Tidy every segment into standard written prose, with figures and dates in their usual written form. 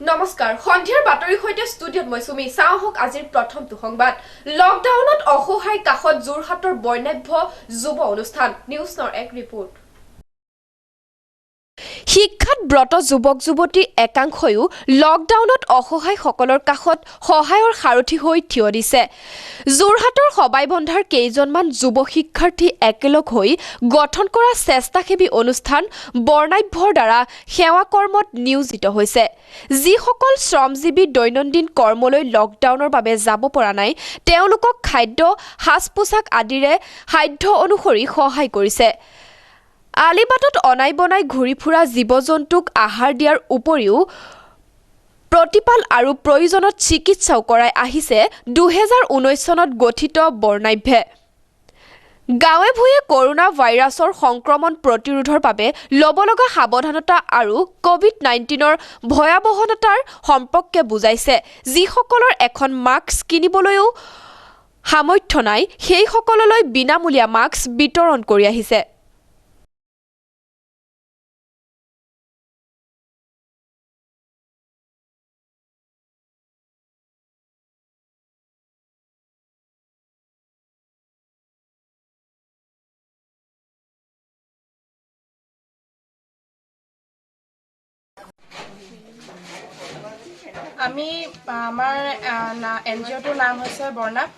নমস্কাৰ সন্ধিয়াৰ বাতৰিৰ সৈতে ষ্টুডিঅ'ত মই সুমি চাওহক আজিৰ প্ৰথমটো সংবাদ লকডাউনত অসহায় কাষত যোৰহাটৰ বৰ্ণাঢ্য যুৱ অনুষ্ঠান নিউজ নৰ এক ৰিপৰ্ট শিক্ষাত ব্ৰত যুৱক যুৱতীৰ একাংশয়ো লকডাউনত অসহায়সকলৰ কাষত সহায়ৰ সাৰথি হৈ থিয় দিছে যোৰহাটৰ সবাইবন্ধাৰ কেইজনমান যুৱ শিক্ষাৰ্থী একেলগ হৈ গঠন কৰা চেষ্টাসেৱী অনুষ্ঠান বৰ্ণাঢ্যৰ দ্বাৰা সেৱা কৰ্মত নিয়োজিত হৈছে যিসকল শ্ৰমজীৱী দৈনন্দিন কৰ্মলৈ লকডাউনৰ বাবে যাব পৰা নাই তেওঁলোকক খাদ্য হাজ পোছাক আদিৰে সাধ্য অনুসৰি সহায় কৰিছে আলিবাটত অনাই বনাই ঘূৰি ফুৰা জীৱ-জন্তুক আহাৰ দিয়াৰ উপৰিও প্ৰতিপাল আৰু প্ৰয়োজনত চিকিৎসাও কৰাই আহিছে 2019 চনত গঠিত বৰ্ণাঢ্যে গাঁৱে ভূঞে কৰোনা ভাইৰাছৰ সংক্ৰমণ প্ৰতিৰোধৰ বাবে লবলগা সাৱধানতা আৰু কোভিড-19ৰ ভয়াৱহতাৰ সম্পৰ্কে বুজাইছে যিসকলৰ এখন মাস্ক কিনিবলৈও সামৰ্থ্য নাই সেই সকললৈ বিনামূলীয়া মাস্ক বিতৰণ কৰি আহিছে আমি আমাৰ এনজিঅ'টোৰ নাম হৈছে বৰ্ণাভ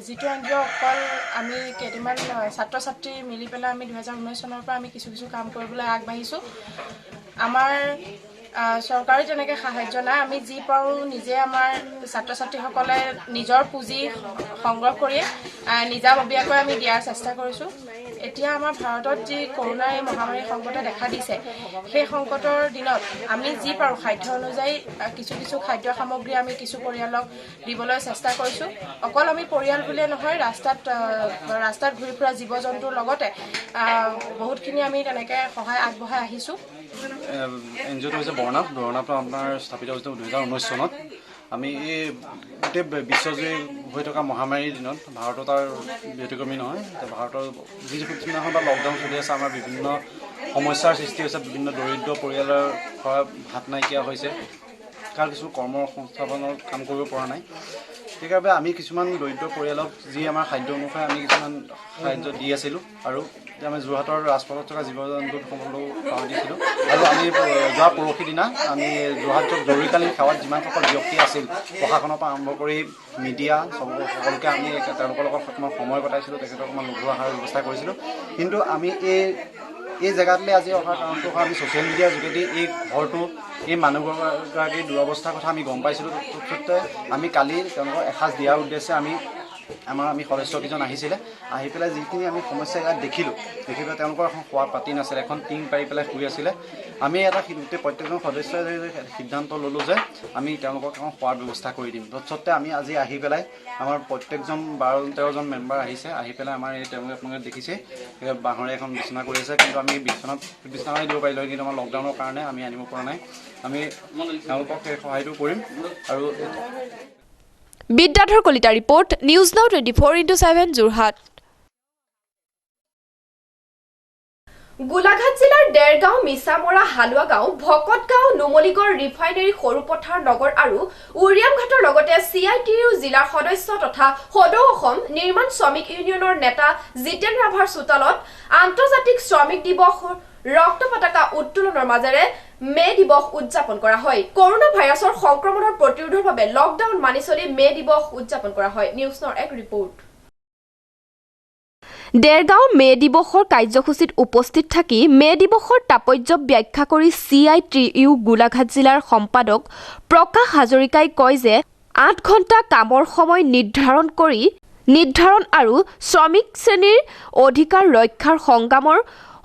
যিটো এনজিঅ' অকল আমি কেইদিনমান ছাত্ৰ ছাত্ৰী মিলি পেলাই আমি 2019 চনৰ পৰা আমি কিছু কাম কৰিবলৈ আগবাঢ়িছোঁ আমাৰ চৰকাৰী তেনেকৈ সাহায্য নাই আমি যি পাৰোঁ নিজে আমাৰ ছাত্ৰ ছাত্ৰীসকলে নিজৰ পুঁজি সংগ্ৰহ কৰি নিজাববীয়াকৈ আমি দিয়াৰ চেষ্টা কৰিছোঁ এতিয়া আমাৰ ভাৰতত যি কৰোনাৰ এই মহামাৰী সংকটে দেখা দিছে সেই সংকটৰ দিনত আমি যি পাৰোঁ খাদ্য অনুযায়ী কিছু খাদ্য সামগ্ৰী আমি কিছু পৰিয়ালক দিবলৈ চেষ্টা কৰিছোঁ অকল আমি পৰিয়াল বুলিয়ে নহয় ৰাস্তাত ঘূৰি ফুৰা জীৱ-জন্তুৰ লগতে বহুতখিনি আমি তেনেকৈ সহায় আগবঢ়াই আহিছোঁ এনজিঅ'টো হৈছে বৰ্ণাভ আপোনাৰ স্থাপিত হৈছিল 2019 চনত আমি এই গোটেই বিশ্বজুৰি হৈ থকা মহামাৰীৰ দিনত ভাৰতত তাৰ ব্যতিক্ৰমী নহয় ভাৰতৰ যিদিনাখন বা লকডাউন চলি আছে আমাৰ বিভিন্ন সমস্যাৰ সৃষ্টি হৈছে বিভিন্ন দৰিদ্ৰ পৰিয়ালৰ ভাত নাইকিয়া হৈছে কাৰণ কিছু কৰ্ম সংস্থাপনৰ কাম কৰিব পৰা নাই সেইবাবে আমি কিছুমান দৰিদ্ৰ পৰিয়ালক যি আমাৰ খাদ্য অনুসাৰে আমি কিছুমান সাহায্য দি আছিলোঁ আৰু আমি যোৰহাটৰ ৰাজপথত থকা জীৱ-জন্তুসকলকো পাহৰি দিছিলোঁ আৰু আমি যোৱা পৰহি দিনা আমি যোৰহাটৰ জৰুৰীকালীন সেৱাত যিমানসকল ব্যক্তি আছিল প্ৰশাসনৰ পৰা আৰম্ভ কৰি মিডিয়া সকলোকে আমি তেওঁলোকৰ লগত অকণমান সময় কটাইছিলোঁ তেখেতক অকণমান লঘু আহাৰৰ ব্যৱস্থা কৰিছিলোঁ কিন্তু আমি এই জেগাটোলৈ আজি অহাৰ কাৰণটো আমি ছ'চিয়েল মিডিয়াৰ যোগেদি এই ঘৰটো এই মানুহগৰাকীৰ দুৰৱস্থাৰ কথা আমি গম পাইছিলোঁ তৎসত্ত্বে আমি কালি তেওঁলোকক এসাঁজ দিয়াৰ উদ্দেশ্যে আমি সদস্যকেইজন আহিছিলে আহি পেলাই যিখিনি আমি সমস্যা ইয়াত দেখি পেলাই তেওঁলোকৰ এখন খোৱা পাতি নাছিলে এখন টিং পাৰি পেলাই শুই আছিলে আমি এটা গোটেই প্ৰত্যেকজন সদস্যই সিদ্ধান্ত ল'লোঁ যে আমি তেওঁলোকক এখন খোৱাৰ ব্যৱস্থা কৰি দিম তৎসত্ত্বে আমি আজি আহি পেলাই আমাৰ প্ৰত্যেকজন 12-13জন মেম্বাৰ আহিছে আহি পেলাই আমাৰ এই তেওঁলোকে দেখিছে বাঁহৰে এখন বিচনা কৰি আছে কিন্তু আমি বিচনা দিব পাৰিলোঁ কিন্তু আমাৰ লকডাউনৰ কাৰণে আমি আনিব পৰা নাই আমি তেওঁলোকক সেই সহায়টো কৰিম আৰু বিদ্যাধৰ কলিতা ৰিপৰ্ট নিউজ নাও 24/7 যোৰহাট গোলাঘাট জিলাৰ দেৰগাঁও মিছামৰা হালুৱা গাঁও ভকতগাঁও নুমলীগড় ৰিফাইনেৰী সৰুপথাৰ নগৰ আৰু উৰিয়ামঘাটৰ লগতে CITU জিলাৰ সদস্য তথা সদৌ অসম নিৰ্মাণ শ্ৰমিক ইউনিয়নৰ নেতা জিতেন ৰাভাৰ চোতালত আন্তৰ্জাতিক শ্ৰমিক দিৱসৰ ৰক্ত পতাকা উত্তোলনৰ মাজেৰে মে দিৱস উদযাপন কৰা হয় কৰোনা ভাইৰাছৰ সংক্ৰমণৰ প্ৰতিৰোধৰ বাবে লকডাউন মানি চলি মে দিৱস উদযাপন কৰা হয় নিউজ নৰ এক ৰিপৰ্ট দেৰগাঁও মে দিৱসৰ কাৰ্যসূচীত উপস্থিত থাকি মে দিৱসৰ তাৎপৰ্য ব্যাখ্যা কৰি CITU গোলাঘাট জিলাৰ সম্পাদক প্ৰকাশ হাজৰিকাই কয় যে 8 ঘণ্টা কামৰ সময় নিৰ্ধাৰণ আৰু শ্ৰমিক শ্ৰেণীৰ অধিকাৰ ৰক্ষাৰ সংগ্ৰামৰ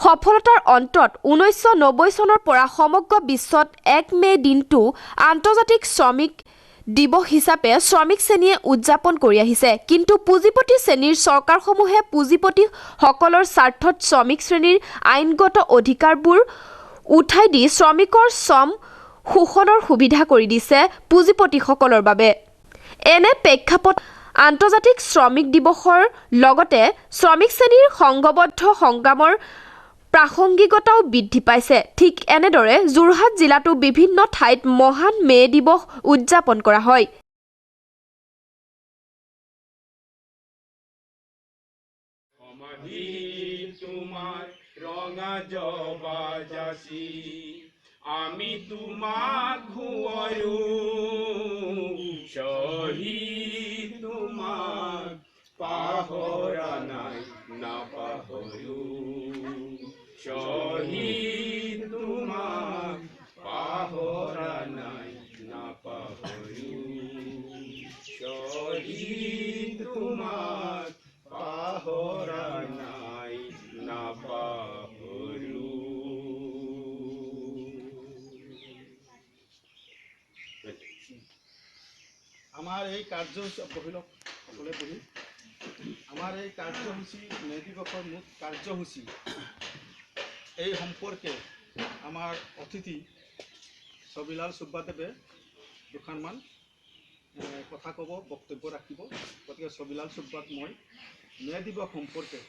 সফলতাৰ অন্তত 1990 চনৰ পৰা সমগ্ৰ বিশ্বত 1 মে দিনটো আন্তৰ্জাতিক শ্ৰমিক দিৱস হিচাপে শ্ৰমিক শ্ৰেণীয়ে উদযাপন কৰি আহিছে কিন্তু পুঁজিপতি শ্ৰেণীৰ চৰকাৰসমূহে পুঁজিপতিসকলৰ স্বাৰ্থত শ্ৰমিক শ্ৰেণীৰ আইনগত অধিকাৰবোৰ উঠাই দি শ্ৰমিকৰ শ্ৰম শোষণৰ সুবিধা কৰি দিছে পুঁজিপতিসকলৰ বাবে এনে প্ৰেক্ষাপট আন্তৰ্জাতিক শ্ৰমিক দিৱসৰ লগতে শ্ৰমিক শ্ৰেণীৰ সংঘবদ্ধ সংগ্ৰামৰ প্ৰাসংগিকতাও বৃদ্ধি পাইছে। ঠিক এনেদৰে যোৰহাট জিলাতো বিভিন্ন ঠাইত মহান মে দিৱস উদযাপন কৰা হয়। আমি তোমাক ঘুৱাৰো শহীদ তোমাক পাহৰা নাই নাপাহৰো শহীদ তোমাক পাহৰা নাই নাপাহৰো শহীদ তোমাক পাহৰা নাই নাপাহৰো। আমাৰ এই কাৰ্যসূচী বহিলক সকলোৱে বহি আমাৰ এই কাৰ্যসূচী মে দিৱসৰ মুঠ কাৰ্যসূচী এই সম্পৰ্কে আমাৰ অতিথি ছবিলাল সুব্বাদেৱে দুখনমান কথা ক'ব, বক্তব্য ৰাখিব। গতিকে ছবিলাল সুব্বাক মই মে দিৱস সম্পৰ্কে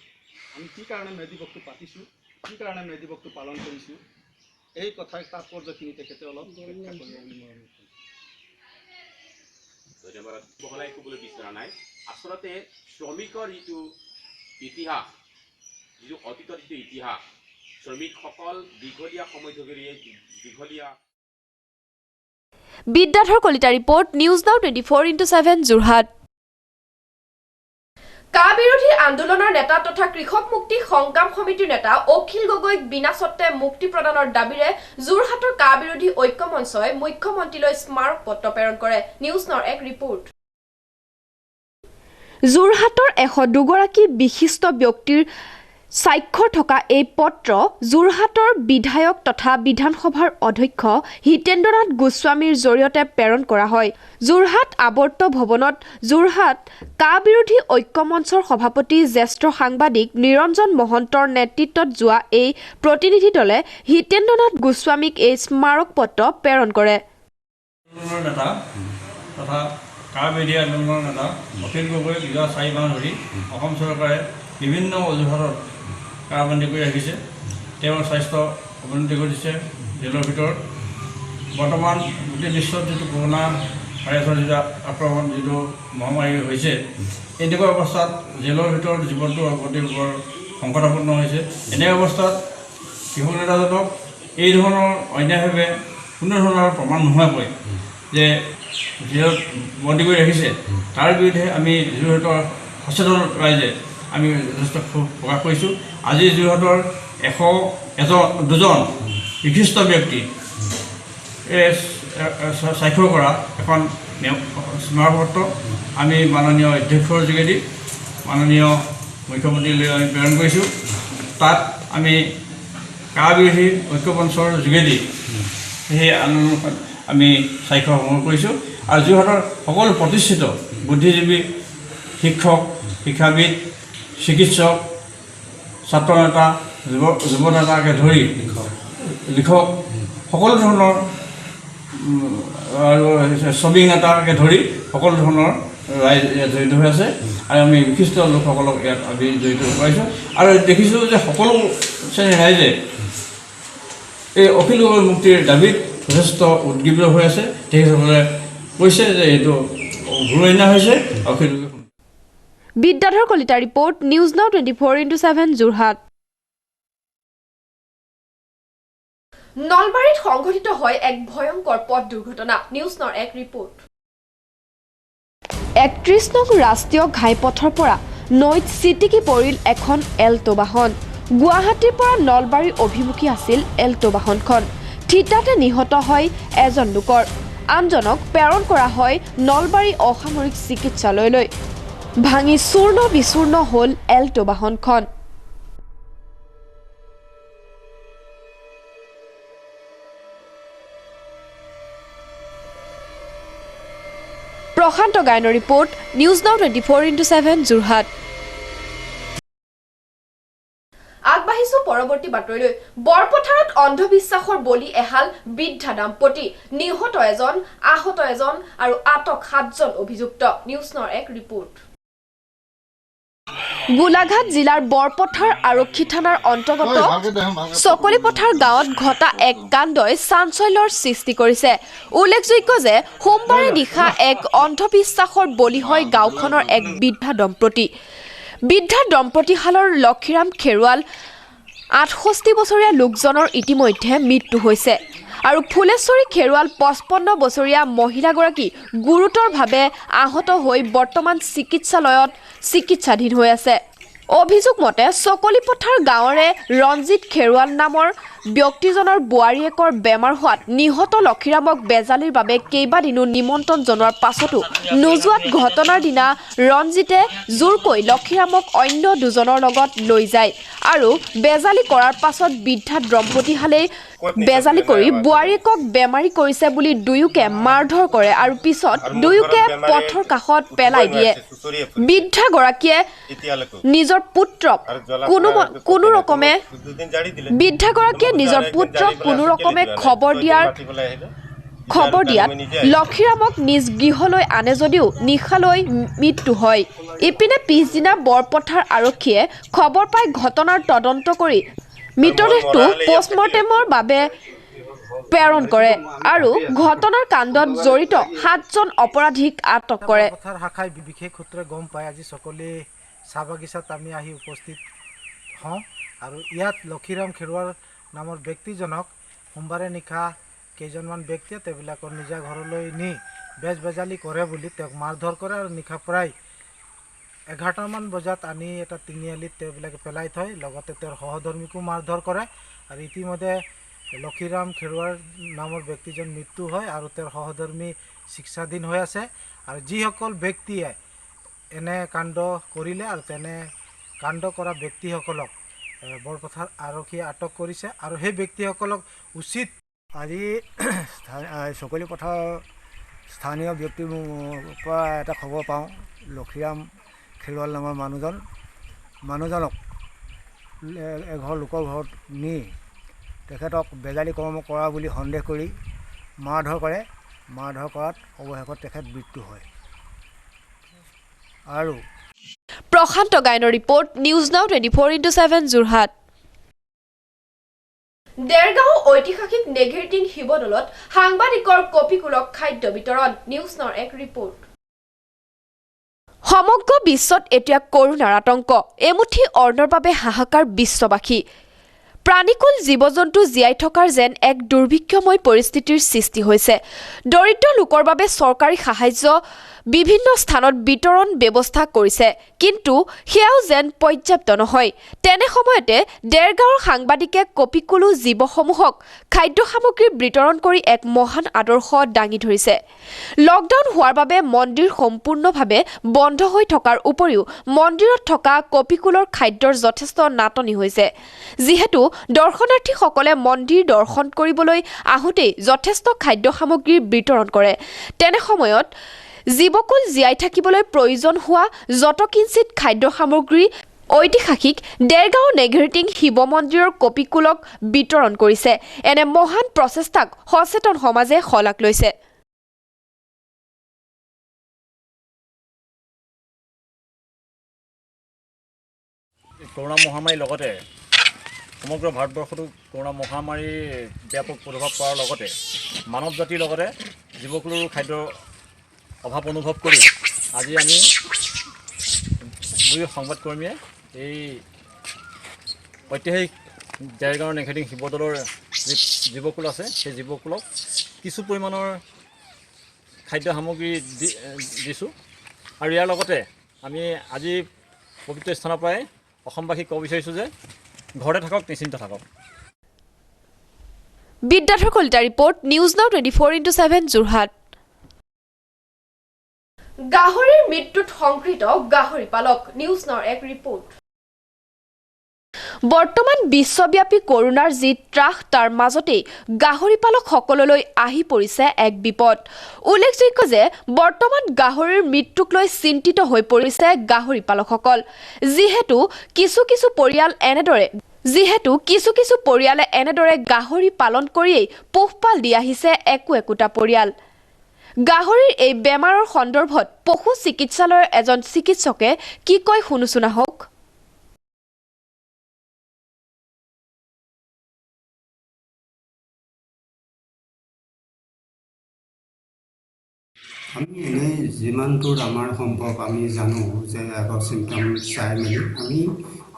আমি কি কাৰণে মে দিৱসটো পাতিছোঁ, কি কাৰণে মে দিৱসটো পালন কৰিছোঁ, এই কথাৰ তাৎপৰ্যখিনি তেখেতে অলপ ব্যাখ্যা কৰি আমি ধন্যবাদ বহলাই ক'বলৈ বিচৰা নাই। আচলতে শ্ৰমিকৰ যিটো ইতিহাস, যিটো অতীতৰ যিটো ইতিহাস, শ্ৰমিকসকল দীঘলীয়া সময় ধৰি দীঘলীয়া। Bidyadhar Kalita report, News Now 24x7 Jorhat. কা বিৰোধী আন্দোলনৰ নেতা তথা কৃষক মুক্তি সংগ্ৰাম সমিতিৰ নেতা অখিল গগৈক বিনা চৰ্তে মুক্তি প্ৰদানৰ দাবীৰে যোৰহাটৰ কা বিৰোধী ঐক্য মঞ্চই মুখ্যমন্ত্ৰীলৈ স্মাৰক পত্ৰ প্ৰেৰণ কৰে। নিউজ নাওৰ এক ৰিপৰ্ট। যোৰহাটৰ 102 গৰাকী বিশিষ্ট ব্যক্তিৰ স্বাক্ষৰ থকা এই পত্ৰ যোৰহাটৰ বিধায়ক তথা বিধানসভাৰ অধ্যক্ষ হিতেন্দ্ৰনাথ গোস্বামীৰ জৰিয়তে প্ৰেৰণ কৰা হয়। যোৰহাট আৱৰ্ত ভৱনত যোৰহাট কা বিৰোধী ঐক্য মঞ্চৰ সভাপতি জ্যেষ্ঠ সাংবাদিক নিৰঞ্জন মহন্তৰ নেতৃত্বত যোৱা এই প্ৰতিনিধি দলে হিতেন্দ্ৰনাথ গোস্বামীক এই স্মাৰক পত্ৰ প্ৰেৰণ কৰে। নেতা তথা কা বিৰোধী আন্দোলনৰ নেতা অখিল গগৈ বিগত 4 মাহ ধৰি অসম চৰকাৰে বিভিন্ন অজুহাতত কাৰাবন্দী কৰি ৰাখিছে। তেওঁৰ স্বাস্থ্য অৱনতি ঘটিছে জেলৰ ভিতৰত। বৰ্তমান গোটেই বিশ্বত যিটো কৰোণা ভাইৰাছৰ যিটো আক্ৰমণ, যিটো মহামাৰী হৈছে, এনেকুৱা অৱস্থাত জেলৰ ভিতৰত জীৱনটো অতি বৰ সংকটাপন্ন হৈছে। এনে অৱস্থাত কৃষক নেতাজনক এই ধৰণৰ অন্যায়ভাৱে কোনো ধৰণৰ প্ৰমাণ নোহোৱাকৈ যে জেলত বন্দী কৰি ৰাখিছে, তাৰ বিৰুদ্ধে আমি যোৰহাটৰ সচেতন ৰাইজে আমি যথেষ্ট ক্ষোভ প্ৰকাশ কৰিছোঁ। আজি যোৰহাটৰ 102জন বিশিষ্ট ব্যক্তি স্বাক্ষৰ কৰা এখন স্মাৰকপত্ৰ আমি মাননীয় অধ্যক্ষৰ যোগেদি মাননীয় মুখ্যমন্ত্ৰীলৈ আমি প্ৰেৰণ কৰিছোঁ। তাত আমি কা বিৰোধী ঐক্য মঞ্চৰ যোগেদি সেই আন্দোলনখন আমি স্বাক্ষৰ গ্ৰহণ কৰিছোঁ। আৰু যোৰহাটৰ সকলো প্ৰতিষ্ঠিত বুদ্ধিজীৱী, শিক্ষক, শিক্ষাবিদ, চিকিৎসক, ছাত্ৰ নেতা, যুৱ নেতাকে ধৰি লিখক, সকলো ধৰণৰ আৰু শ্ৰমিক নেতাকে ধৰি সকলো ধৰণৰ ৰাইজ ইয়াত জড়িত হৈ আছে। আৰু আমি বিশিষ্ট লোকসকলক ইয়াত আমি জড়িত কৰাইছোঁ। আৰু দেখিছোঁ যে সকলো শ্ৰেণীৰ ৰাইজে এই অখিল গগৈ মুক্তিৰ দাবীত যথেষ্ট উদ্গীবিত হৈ আছে। তেখেতসকলে কৈছে যে এইটো ভুল অন্যায় হৈছে। Akhil Gogoi Bidyadhar Kalita report, News Now 24x7 Jorhat. নলবাৰীত সংঘটিত হয় এক ভয়ংকৰ পথ দুৰ্ঘটনা। নিউজ নাওৰ এক ৰিপৰ্ট। 31 নং ৰাষ্ট্ৰীয় ঘাইপথৰ পৰা নৈত চিটিকি পৰিল এখন এল্টো বাহন। গুৱাহাটীৰ পৰা নলবাৰী অভিমুখী আছিল এল্টো বাহনখন। থিতাতে নিহত হয় এজন লোকৰ, আনজনক প্ৰেৰণ কৰা হয় নলবাৰী অসামৰিক চিকিৎসালয়লৈ। ভাঙি চূৰ্ণ বিচূৰ্ণ হ'ল এল্টো বাহনখন। প্ৰশান্ত গায়নৰ report, News Now 24x7 Jorhat. আগবাঢ়িছো পৰৱৰ্তী বাতৰিলৈ। বৰপথাৰত অন্ধবিশ্বাসৰ বলি এহাল বৃদ্ধা দাম্পতি, নিহত এজন, আহত এজন আৰু আটক 7জন অভিযুক্ত। নিউজ নাওৰ এক ৰিপৰ্ট। গোলাঘাট জিলাৰ বৰপথাৰ আৰক্ষী থানাৰ অন্তৰ্গত চকলিপথাৰ গাঁৱত ঘটা এক কাণ্ডই চাঞ্চল্যৰ সৃষ্টি কৰিছে। উল্লেখযোগ্য যে সোমবাৰে নিশা এক অন্ধবিশ্বাসৰ বলি হয় গাঁওখনৰ এক বৃদ্ধা দম্পতি। বৃদ্ধা দম্পতিহালৰ লক্ষীৰাম খেৰুৱাল ৬৮ বছৰীয়া লোকজনৰ ইতিমধ্যে মৃত্যু হৈছে আৰু ফুলেশ্বৰী খেৰুৱাল ৫৫ বছৰীয়া মহিলাগৰাকী গুৰুতৰভাৱে আহত হৈ বৰ্তমান চিকিৎসালয়ত চিকিৎসাধীন হৈ আছে। অভিযোগ মতে চকলিপথাৰ গাঁৱৰে ৰঞ্জিত খেৰুৱাল নামৰ ব্যক্তিজনৰ বোৱাৰীয়েকৰ বেমাৰ হোৱাত নিহত লক্ষীৰামক বেজালিৰ বাবে কেইবাদিনো নিমন্ত্ৰণ জনোৱাৰ পাছতো নোযোৱাত ঘটনাৰ দিনা ৰঞ্জিতে জোৰকৈ লক্ষীৰামক অন্য দুজনৰ লগত লৈ যায় আৰু বেজালি কৰাৰ পাছত বৃদ্ধা দম্পতীহালে বেজালি কৰি বোৱাৰীয়েকক বেমাৰী কৰিছে বুলি দুয়োকে মাৰধৰ কৰে আৰু পিছত দুয়োকে পথৰ কাষত পেলাই দিয়ে। বৃদ্ধাগৰাকীয়ে নিজৰ পুত্ৰক কোনো ৰকমে খবৰ দিয়াত লক্ষীৰামক নিজ গৃহলৈ আনে যদিও নিশালৈ মৃত্যু হয়। ইপিনে পিছদিনা বৰপথাৰ আৰক্ষীয়ে খবৰ পাই ঘটনাৰ তদন্ত কৰি মৃতদেহটো পোষ্টমৰ্টেমৰ বাবে প্ৰেৰণ কৰে আৰু ঘটনাৰ কাণ্ডত জড়িত ৭জন অপৰাধীক আটক কৰে। বৰপথাৰ শাখাই বিশেষ সূত্ৰে গম পাই আজি সকলে চাহ বাগিচাত আমি আহি উপস্থিত হওঁ আৰু ইয়াত লক্ষীৰাম খেৰুৱাৰ নামৰ ব্যক্তিজনক সোমবাৰে নিশা কেইজনমান ব্যক্তিয়ে তেওঁবিলাকৰ নিজা ঘৰলৈ নি বেজালি কৰে বুলি তেওঁক মাৰধৰ কৰে আৰু নিশা প্ৰায় ১১টামান বজাত আনি এটা তিনিআলিত তেওঁবিলাকে পেলাই থয়। লগতে তেওঁৰ সহধৰ্মীকো মাৰধৰ কৰে আৰু ইতিমধ্যে লক্ষীৰাম খেৰুৱাৰ নামৰ ব্যক্তিজন মৃত্যু হয় আৰু তেওঁৰ সহধৰ্মী চিকিৎসাধীন হৈ আছে। আৰু যিসকল ব্যক্তিয়ে এনে কাণ্ড কৰিলে আৰু তেনে কাণ্ড কৰা ব্যক্তিসকলক বৰপথাৰ আৰক্ষীয়ে আটক কৰিছে আৰু সেই ব্যক্তিসকলক উচিত আজি চকলিপথাৰ স্থানীয় ব্যক্তিৰ পৰা এটা খবৰ পাওঁ লক্ষীৰাম খেৰুৱাল নামৰ মানুহজনক এঘৰ লোকৰ ঘৰত নি তেখেতক বেজালি কৰ্ম কৰা বুলি সন্দেহ কৰি মাৰধৰ কৰে। মাৰধৰ কৰাত অৱশেষত তেখেত মৃত্যু হয়। আৰু প্ৰশান্ত গায়নৰ ৰিপৰ্ট নিউজ নাও 24/7 যোৰহাট। দেৰগাঁও ঐতিহাসিক নেঘেৰিটিং শিৱদৌলত সাংবাদিকৰ কপিকুলক খাদ্য বিতৰণ। নিউজ নাওৰ এক ৰিপৰ্ট। সমগ্ৰ বিশ্বত এতিয়া কৰোনাৰ আতংক। এমুঠি অৰ্ণৰ বাবে হাহাকাৰ বিশ্ববাসী। প্ৰাণীকুল জীৱ জন্তু জীয়াই থকাৰ যেন এক দুৰ্ভিক্ষময় পৰিস্থিতিৰ সৃষ্টি হৈছে। দৰিদ্ৰ লোকৰ বাবে চৰকাৰী সাহায্য বিভিন্ন স্থানত বিতৰণ ব্যৱস্থা কৰিছে, কিন্তু সেয়াও যেন পৰ্যাপ্ত নহয়। তেনে সময়তে দেৰগাঁৱৰ সাংবাদিকে কপিকুলু জীৱসমূহক খাদ্য সামগ্ৰী বিতৰণ কৰি এক মহান আদৰ্শ দাঙি ধৰিছে। লকডাউন হোৱাৰ বাবে মন্দিৰ সম্পূৰ্ণভাৱে বন্ধ হৈ থকাৰ উপৰিও মন্দিৰত থকা কপিকুলৰ খাদ্যৰ যথেষ্ট নাটনি হৈছে। যিহেতু দৰ্শনাৰ্থীসকলে মন্দিৰ দৰ্শন কৰিবলৈ আহোঁতেই যথেষ্ট খাদ্য সামগ্ৰী বিতৰণ কৰে, তেনে সময়ত জীৱকুল জীয়াই থাকিবলৈ প্ৰয়োজন হোৱা যতকিঞ্চিত খাদ্য সামগ্ৰী ঐতিহাসিক দেৰগাঁও নেঘেৰিটিং শিৱ মন্দিৰৰ কপিকুলক বিতৰণ কৰিছে। এনে মহান প্ৰচেষ্টাক সচেতন সমাজে শলাগ লৈছে। কৰোনা মহামাৰীৰ লগতে সমগ্ৰ ভাৰতবৰ্ষতো কৰোনা মহামাৰীৰ ব্যাপক প্ৰভাৱ পৰাৰ লগতে মানৱ জাতিৰ লগতে জীৱকুলৰো খাদ্যৰ অভাৱ অনুভৱ কৰি আজি আমি দুই সংবাদকৰ্মীয়ে এই ঐতিহাসিক দেৰগাঁৱৰ নেঘেৰিটিং শিৱদৌলৰ যি জীৱকুল আছে সেই জীৱকুলক কিছু পৰিমাণৰ খাদ্য সামগ্ৰী দিছোঁ আৰু ইয়াৰ লগতে আমি আজি পবিত্ৰ স্থানৰ পৰাই অসমবাসীক ক'ব বিচাৰিছোঁ যে ঘৰতে থাকক, নিশ্চিন্ত থাকক। বিদ্যাধৰ কলিতা ৰিপৰ্ট নিউজ নাও 24/7 যোৰহাট। গাহৰিৰ মৃত্যুত শংকিত গাহৰি পালক। নিউজ নাওৰ এক ৰিপৰ্ট। বৰ্তমান বিশ্বব্যাপী কৰোনাৰ যি ত্ৰাস তাৰ মাজতেই গাহৰি পালকসকললৈ আহি পৰিছে এক বিপদ। উল্লেখযোগ্য যে বৰ্তমান গাহৰিৰ মৃত্যুক লৈ চিন্তিত হৈ পৰিছে গাহৰি পালকসকল। যিহেতু কিছু কিছু পৰিয়ালে এনেদৰে গাহৰি পালন কৰিয়েই পোহপাল দি আহিছে একোটা পৰিয়াল। গাহৰিৰ এই বেমাৰৰ সন্দৰ্ভত পশু চিকিৎসালয়ৰ এজন চিকিৎসকে কি কয় শুনোচোন আহক। আমি এনেই যিমান দূৰ আমাৰ সম্ভৱ আমি জানো যে আগৰ চিমটম চাই মেলি আমি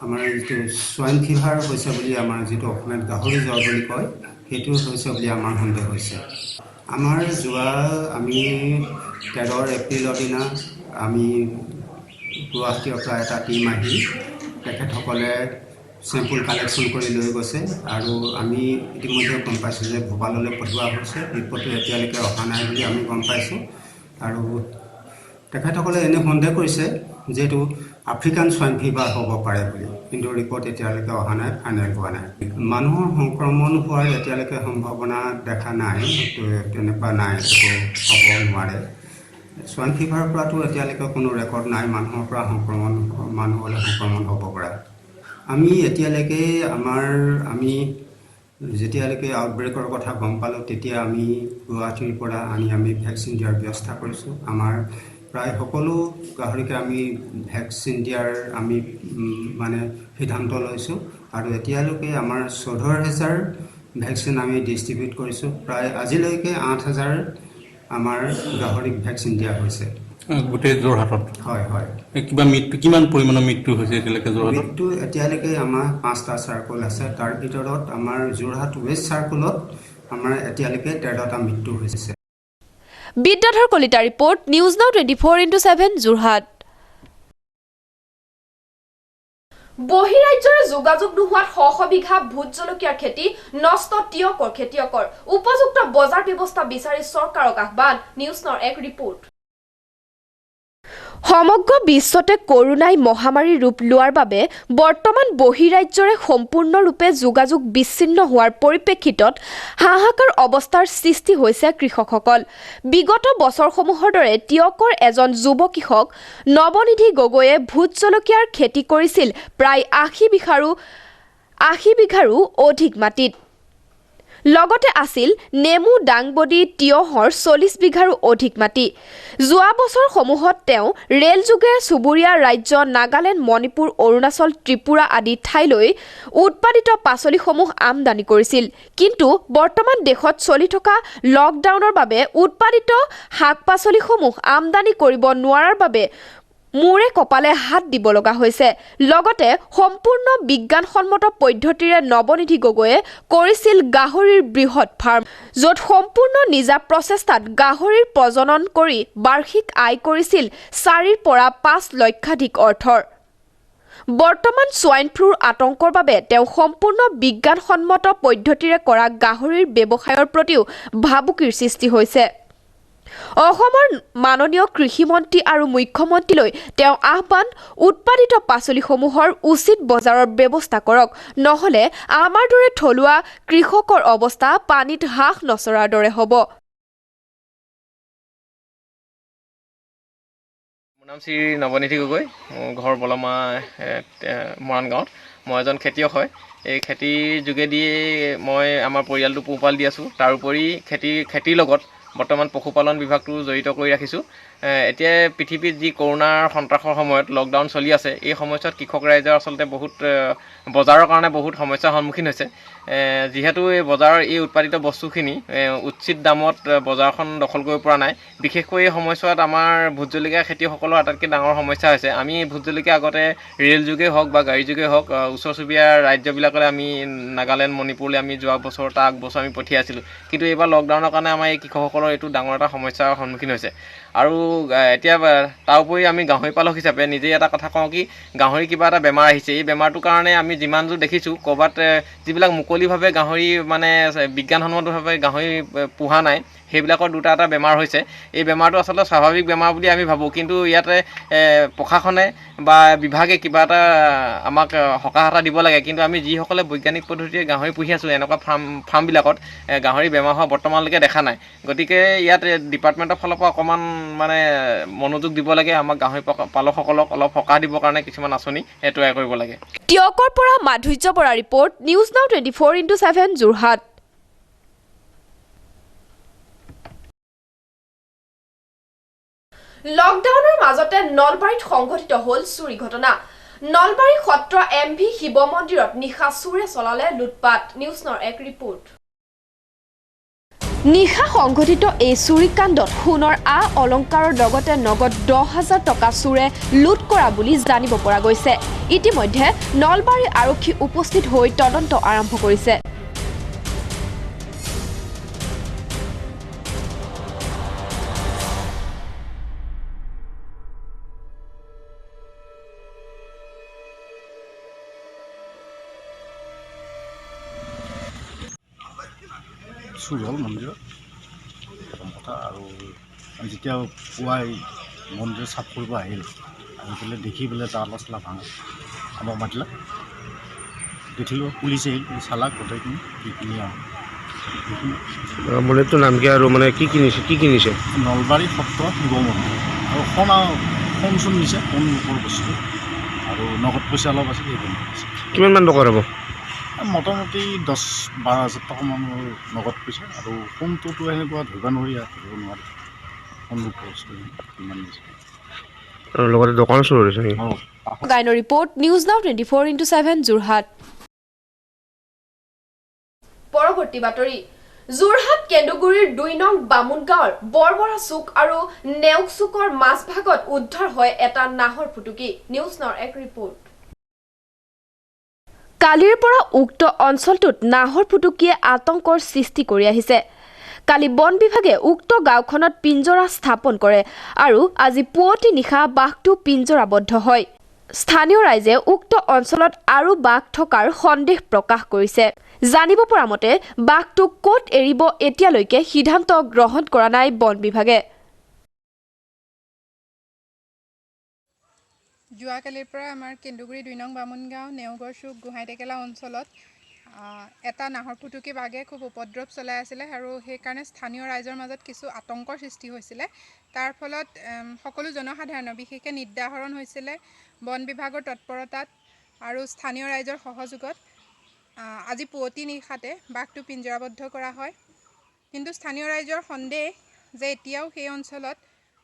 আমাৰ যিটো সোৱাইন ফিভাৰ হৈছে বুলি আমাৰ যিটো অসমীয়াত গাহৰি জ্বৰ বুলি কয় সেইটো হৈছে বুলি আমাৰ সন্দেহ হৈছে। আমাৰ যোৱা আমি 13 এপ্ৰিলৰ দিনা আমি গুৱাহাটীৰ পৰা এটা টীম আহি তেখেতসকলে চেম্পুল কালেকশ্যন কৰি লৈ গৈছে আৰু আমি ইতিমধ্যে গম পাইছোঁ যে ভূপাললৈ পঠোৱা হৈছে। ৰিপৰ্টটো এতিয়ালৈকে অহা নাই বুলি আমি গম পাইছোঁ আৰু তেখেতসকলে এনে সন্দেহ কৰিছে যিহেতু আফ্ৰিকান সোৱাইন ফিভাৰ হ'ব পাৰে বুলি, কিন্তু ৰিপৰ্ট এতিয়ালৈকে অহা নাই, ফাইনেল হোৱা নাই। মানুহৰ সংক্ৰমণ হোৱাৰ এতিয়ালৈকে সম্ভাৱনা দেখা নাই, তেনেকুৱা নাই, হ'ব নোৱাৰে। সোৱাইন ফিভাৰৰ পৰাতো এতিয়ালৈকে কোনো ৰেকৰ্ড নাই মানুহৰ পৰা মানুহলৈ সংক্ৰমণ হ'ব পৰা। আমি এতিয়ালৈকে আমি যেতিয়ালৈকে আউটব্ৰেকৰ কথা গম পালোঁ তেতিয়া আমি গুৱাহাটীৰ পৰা আমি ভেকচিন দিয়াৰ ব্যৱস্থা কৰিছোঁ। আমাৰ প্ৰায় সকলো গাহৰিকে আমি ভেকচিন দিয়াৰ আমি মানে সিদ্ধান্ত লৈছোঁ আৰু এতিয়ালৈকে আমাৰ 14,000 ভেকচিন আমি ডিষ্ট্ৰিবিউট কৰিছোঁ। প্ৰায় আজিলৈকে 8,000 আমাৰ গাহৰিক ভেকচিন দিয়া হৈছে গোটেই যোৰহাটত। হয় হয়। কিমান পৰিমাণৰ মৃত্যু হৈছে এতিয়ালৈকে যোৰহাটত? মৃত্যু এতিয়ালৈকে আমাৰ 5টা চাৰ্কল আছে, তাৰ ভিতৰত আমাৰ যোৰহাট ৱেষ্ট চাৰ্কলত আমাৰ এতিয়ালৈকে 13টা মৃত্যু হৈছে। বিদ্যাধৰ কলিতা ৰিপৰ্ট, নিউজ নাও 24/7 যোৰহাট। বহিৰাজ্যৰ যোগাযোগ নোহোৱাত শ বিঘা ভোট জলকীয়াৰ খেতি নষ্ট টিয়কৰ খেতিয়কৰ। উপযুক্ত বজাৰ ব্যৱস্থা বিচাৰি চৰকাৰক আহ্বান, নিউজ নাওৰ এক ৰিপৰ্ট। সমগ্ৰ বিশ্বতে কৰোনাই মহামাৰীৰ ৰূপ লোৱাৰ বাবে বৰ্তমান বহিৰাজ্যৰে সম্পূৰ্ণৰূপে যোগাযোগ বিচ্ছিন্ন হোৱাৰ পৰিপ্ৰেক্ষিতত হাহাকাৰ অৱস্থাৰ সৃষ্টি হৈছে কৃষকসকল। বিগত বছৰসমূহৰ দৰে টিয়কৰ এজন যুৱ কৃষক নৱনিধি গগৈয়ে ভোট জলকীয়াৰ খেতি কৰিছিল প্ৰায় 80 বিঘাৰো অধিক মাটিত। লগতে আছিল নেমু, দাংবডি, তিয়হৰ 40 বিঘাৰো অধিক মাটি। যোৱা বছৰসমূহত তেওঁ ৰেল যোগে চুবুৰীয়া ৰাজ্য নাগালেণ্ড, মণিপুৰ, অৰুণাচল, ত্ৰিপুৰা আদি ঠাইলৈ উৎপাদিত পাচলিসমূহ আমদানি কৰিছিল। কিন্তু বৰ্তমান দেশত চলি থকা লকডাউনৰ বাবে উৎপাদিত শাক পাচলিসমূহ আমদানি কৰিব নোৱাৰাৰ বাবে মূৰে কপালে হাত দিব লগা হৈছে। লগতে সম্পূৰ্ণ বিজ্ঞানসন্মত পদ্ধতিৰে নৱনিধি গগৈয়ে কৰিছিল গাহৰিৰ বৃহৎ ফাৰ্ম, য'ত সম্পূৰ্ণ নিজা প্ৰচেষ্টাত গাহৰিৰ প্ৰজনন কৰি বাৰ্ষিক আয় কৰিছিল 4 পৰা 5 লক্ষাধিক অৰ্থৰ। বৰ্তমান সোৱাইন ফ্লুৰ আতংকৰ বাবে তেওঁ সম্পূৰ্ণ বিজ্ঞানসন্মত পদ্ধতিৰে কৰা গাহৰিৰ ব্যৱসায়ৰ প্ৰতিও ভাবুকিৰ সৃষ্টি হৈছে। অসমৰ মাননীয় কৃষিমন্ত্ৰী আৰু মুখ্যমন্ত্ৰীলৈ তেওঁ আহ্বান, উৎপাদিত পাচলিসমূহৰ উচিত বজাৰৰ ব্যৱস্থা কৰক, নহ'লে আমাৰ দৰে থলুৱা কৃষকৰ অৱস্থা পানীত হাঁহ নচৰাৰ দৰে হ'ব। মোৰ নাম শ্ৰী নৱনিধি গগৈ, মোৰ ঘৰ বলমা মৰাণ গাঁৱত। মই এজন খেতিয়ক হয়। এই খেতিৰ যোগেদি মই আমাৰ পৰিয়ালটো পোহপাল দি আছোঁ। তাৰোপৰি খেতিৰ লগত বৰ্তমান পশুপালন বিভাগটো জড়িত কৰি ৰাখিছোঁ। এতিয়া পৃথিৱীত যি কৰোনাৰ সন্ত্ৰাসৰ সময়ত লকডাউন চলি আছে, এই সময়ছোৱাত কৃষক ৰাইজৰ আচলতে বহুত বজাৰৰ কাৰণে বহুত সমস্যাৰ সন্মুখীন হৈছে। যিহেতু এই বজাৰৰ এই উৎপাদিত বস্তুখিনি উচিত দামত বজাৰখন দখল কৰিব পৰা নাই। বিশেষকৈ এই সময়ছোৱাত আমাৰ ভোট জলকীয়া খেতিয়কসকলৰ আটাইতকৈ ডাঙৰ সমস্যা হৈছে, আমি ভোট জলকীয়া আগতে ৰেল যোগে হওক বা গাড়ী যোগে হওক ওচৰ চুবুৰীয়া ৰাজ্যবিলাকলৈ আমি নাগালেণ্ড, মণিপুৰলৈ আমি যোৱা বছৰ তাৰ আগবছৰ আমি পঠিয়াইছিলোঁ। কিন্তু এইবাৰ লকডাউনৰ কাৰণে আমাৰ এই কৃষকসকলৰ এইটো ডাঙৰ এটা সমস্যাৰ সন্মুখীন হৈছে। আৰু এতিয়া তাৰ উপৰি আমি গাহৰি পালক হিচাপে নিজেই এটা কথা কওঁ কি, গাহৰি কিবা এটা বেমাৰ আহিছে, এই বেমাৰটোৰ কাৰণে আমি যিমান দূৰ দেখিছোঁ ক'ৰবাত যিবিলাক মুকলিভাৱে গাহৰি মানে বিজ্ঞানসন্মতভাৱে গাহৰি পোহা নাই, সেইবিলাকৰ দুটা এটা বেমাৰ হৈছে। এই বেমাৰটো আচলতে স্বাভাৱিক বেমাৰ বুলি আমি ভাবোঁ, কিন্তু ইয়াতে প্ৰশাসনে বা বিভাগে কিবা এটা আমাক সকাহ এটা দিব লাগে। কিন্তু আমি যিসকলে বৈজ্ঞানিক পদ্ধতিৰে গাহৰি পুহি আছোঁ, এনেকুৱা ফাৰ্মবিলাকত গাহৰি বেমাৰ হোৱা বৰ্তমানলৈকে দেখা নাই। গতিকে ইয়াত ডিপাৰ্টমেণ্টৰ ফালৰ পৰা অকণমান মানে মনোযোগ দিব লাগে, আমাক গাহৰি পালকসকলক অলপ সকাহ দিবৰ কাৰণে কিছুমান আঁচনি তৈয়াৰ কৰিব লাগে। টিয়কৰ পৰা মাধুৰ্য বৰা ৰিপৰ্ট, নিউজ নাও 24/7 যোৰহাট। লকডাউনৰ মাজতে নলবাৰীত সংঘটিত হ'ল চুৰি ঘটনা। নলবাৰী সত্ৰ MV শিৱ মন্দিৰত নিশা চুৰে চলালে লুটপাট। নিউজ নৰ এক ৰিপৰ্ট। নিশা সংঘটিত এই চুৰিকাণ্ডত সোণৰ অলংকাৰৰ লগতে নগদ 10,000 টকা চুৰে লুট কৰা বুলি জানিব পৰা গৈছে। ইতিমধ্যে নলবাৰী আৰক্ষী উপস্থিত হৈ তদন্ত আৰম্ভ কৰিছে। চুৰ হ'ল মন্দিৰত প্ৰথম কথা। আৰু যেতিয়া পুৱাই মন্দিৰ চাফ কৰিব আহিল, আহি পেলাই দেখি পেলাই তালা চালা ভাঙা আমাক মাতিলে। দেখিলোঁ পুলিচ আহিল, চালাক গোটেইখিনি কিনি মন্দিৰটোৰ নাম কি আৰু মানে কি কিনিছে? নলবাৰী সত্ৰ শিৱ মন্দিৰ। আৰু সোণ চোন নিছে, সোণ ৰূপৰ বস্তু আৰু নগদ পইচা অলপ আছে, সেইখিনি কিমানমান টকাৰ হ'ব? মোটামুটি 10-12 হাজাৰ টকামানৰ নগদ পইচা। আৰু সোণটোতো এনেকুৱা ধৰিব নোৱাৰি, ধৰিব নোৱাৰি সোণ ৰূপৰ বস্তু কিমান নিছে। আৰু লগতে দোকান চুৰ হৈছে নেকি? গাইনৰ report, News Now 24x7 Jorhat. পৰৱৰ্তী বাতৰি, যোৰহাট কেন্দুগুৰিৰ 2 নং বামুণগাঁৱৰ বৰবৰা চুক আৰু নেওক চুকৰ মাজভাগত উদ্ধাৰ হয় এটা নাহৰ ফুটুকি। নিউজ নৰ এক ৰিপৰ্ট। কালিৰ পৰা উক্ত অঞ্চলটোত নাহৰ ফুটুকিয়ে আতংকৰ সৃষ্টি কৰি আহিছে। কালি বন বিভাগে উক্ত গাঁওখনত পিঞ্জৰা স্থাপন কৰে আৰু আজি পুৱতি নিশা বাঘটো পিঞ্জৰাবদ্ধ হয়। স্থানীয় ৰাইজে উক্ত অঞ্চলত আৰু বাঘ থকাৰ সন্দেহ প্ৰকাশ কৰিছে। জানিব পৰা মতে বাঘটো ক'ত এৰিব এতিয়ালৈকে সিদ্ধান্ত গ্ৰহণ কৰা নাই বন বিভাগে। যোৱাকালিৰ পৰা আমাৰ কেন্দুগুৰি 2 নং বামুণগাঁও নেওগৰ চুক গোহাঁইটেকেলা অঞ্চলত এটা নাহৰ ফুটুকি বাঘে খুব উপদ্ৰৱ চলাই আছিলে আৰু সেইকাৰণে স্থানীয় ৰাইজৰ মাজত কিছু আতংকৰ সৃষ্টি হৈছিলে। তাৰ ফলত সকলো জনসাধাৰণৰ বিশেষকৈ নিৰ্দাহৰণ হৈছিলে। বন বিভাগৰ তৎপৰতাত আৰু স্থানীয় ৰাইজৰ সহযোগত আজি পুৱতি নিশাতে বাঘটো পিঞ্জৰাবদ্ধ কৰা হয়। কিন্তু স্থানীয় ৰাইজৰ সন্দেহ যে এতিয়াও সেই অঞ্চলত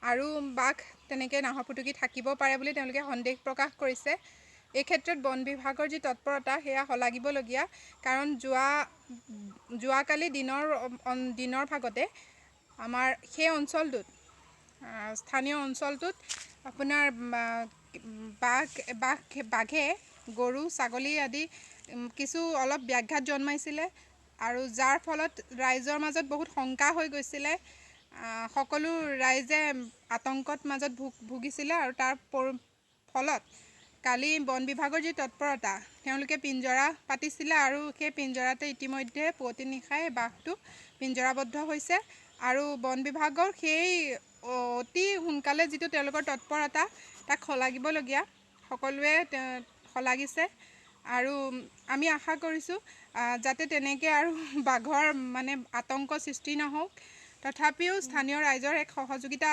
আৰু বাঘ তেনেকৈ নাহৰ ফুটুকি থাকিব পাৰে বুলি তেওঁলোকে সন্দেহ প্ৰকাশ কৰিছে। এই ক্ষেত্ৰত বন বিভাগৰ যি তৎপৰতা সেয়া শলাগিবলগীয়া। কাৰণ যোৱাকালি দিনৰ ভাগতে আমাৰ সেই অঞ্চলটোত স্থানীয় অঞ্চলটোত আপোনাৰ বাঘে গৰু ছাগলী আদি কিছু অলপ ব্যাঘাত জন্মাইছিলে আৰু যাৰ ফলত ৰাইজৰ মাজত বহুত শংকা হৈ গৈছিলে। সকলো ৰাইজে আতংকত মাজত ভুগিছিলে আৰু তাৰ ফলত কালি বন বিভাগৰ যি তৎপৰতা, তেওঁলোকে পিঞ্জৰা পাতিছিলে আৰু সেই পিঞ্জৰাতে ইতিমধ্যে পুৱতি নিশাই বাঘটো পিঞ্জৰাবদ্ধ হৈছে। আৰু বন বিভাগৰ সেই অতি সোনকালে যিটো তেওঁলোকৰ তৎপৰতা তাক শলাগিবলগীয়া, সকলোৱে শলাগিছে। আৰু আমি আশা কৰিছোঁ যাতে তেনেকৈ আৰু বাঘৰ মানে আতংক সৃষ্টি নহওক। তথাপিও স্থানীয় ৰাইজৰ এক সহযোগিতা,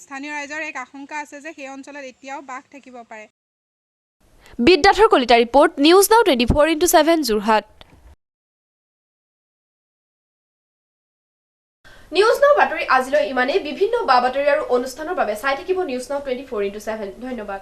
স্থানীয় ৰাইজৰ এক আশংকা আছে যে সেই অঞ্চলত এতিয়াও বাঘ থাকিব পাৰে। Bidyadhar Kalita report, News Now 24x7 Jorhat. News now বাতৰি আজিলৈ ইমানেই। বিভিন্ন বা বাতৰি আৰু অনুষ্ঠানৰ বাবে চাই থাকিব নিউজ নাও 24x7। ধন্যবাদ।